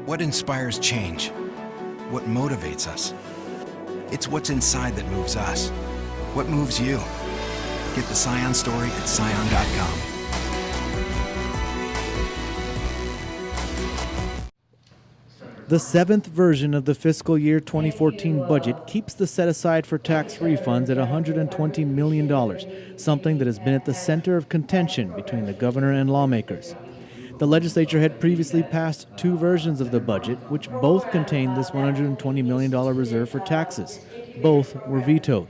What inspires change? What motivates us? It's what's inside that moves us. What moves you? Get the Scion story at scion.com. The seventh version of the fiscal year 2014 budget keeps the set-aside for tax refunds at $120 million, something that has been at the center of contention between the governor and lawmakers. The legislature had previously passed two versions of the budget, which both contained this $120 million reserve for taxes. Both were vetoed.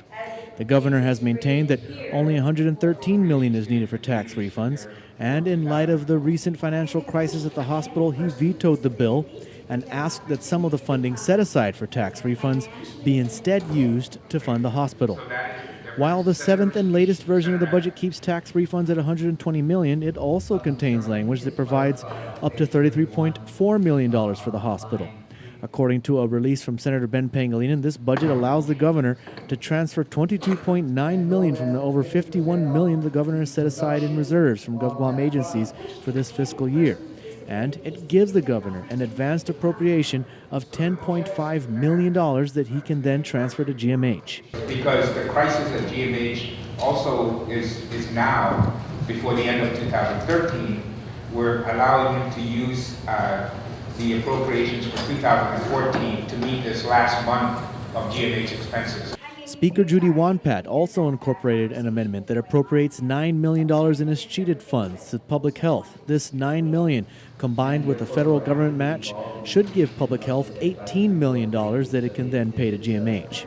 The governor has maintained that only $113 million is needed for tax refunds, and in light of the recent financial crisis at the hospital, he vetoed the bill and asked that some of the funding set aside for tax refunds be instead used to fund the hospital. While the seventh and latest version of the budget keeps tax refunds at $120 million, it also contains language that provides up to $33.4 million for the hospital. According to a release from Senator Ben Pangelinan, this budget allows the governor to transfer $22.9 million from the over $51 million the governor has set aside in reserves from GovGuam agencies for this fiscal year. And it gives the governor an advanced appropriation of $10.5 million that he can then transfer to GMH. Because the crisis at GMH also is now, before the end of 2013, we're allowing him to use the appropriations for 2014 to meet this last month of GMH expenses. Speaker Judy Wanpat also incorporated an amendment that appropriates $9 million in escheated funds to public health. This $9 million, combined with the federal government match, should give public health $18 million that it can then pay to GMH.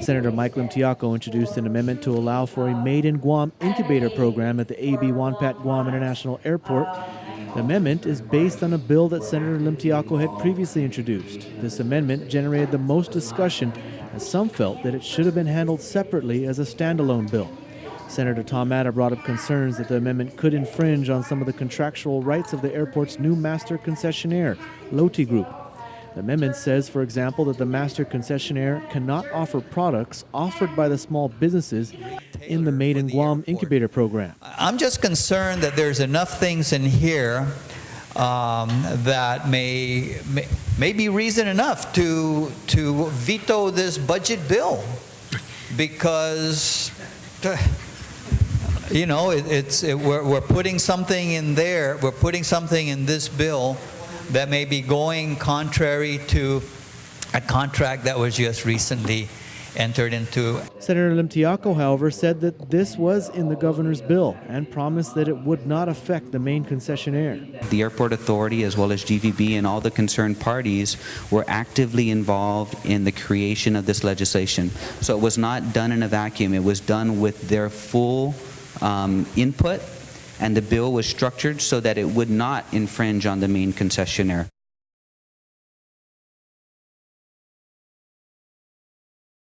Senator Mike Limtiaco introduced an amendment to allow for a Made in Guam incubator program at the A.B. Wanpat Guam International Airport. The amendment is based on a bill that Senator Limtiaco had previously introduced. This amendment generated the most discussion, as some felt that it should have been handled separately as a standalone bill. Senator Tom Atta brought up concerns that the amendment could infringe on some of the contractual rights of the airport's new master concessionaire, Loti Group. The amendment says, for example, that the master concessionaire cannot offer products offered by the small businesses in the Made in Guam incubator program. I'm just concerned that there's enough things in here that may be reason enough to veto this budget bill, because we're putting something in there. We're putting something in this bill that may be going contrary to a contract that was just recently entered into. Senator Limtiaco, however, said that this was in the governor's bill and promised that it would not affect the main concessionaire. The Airport Authority, as well as GVB and all the concerned parties, were actively involved in the creation of this legislation. So it was not done in a vacuum. It was done with their full input, and the bill was structured so that it would not infringe on the main concessionaire.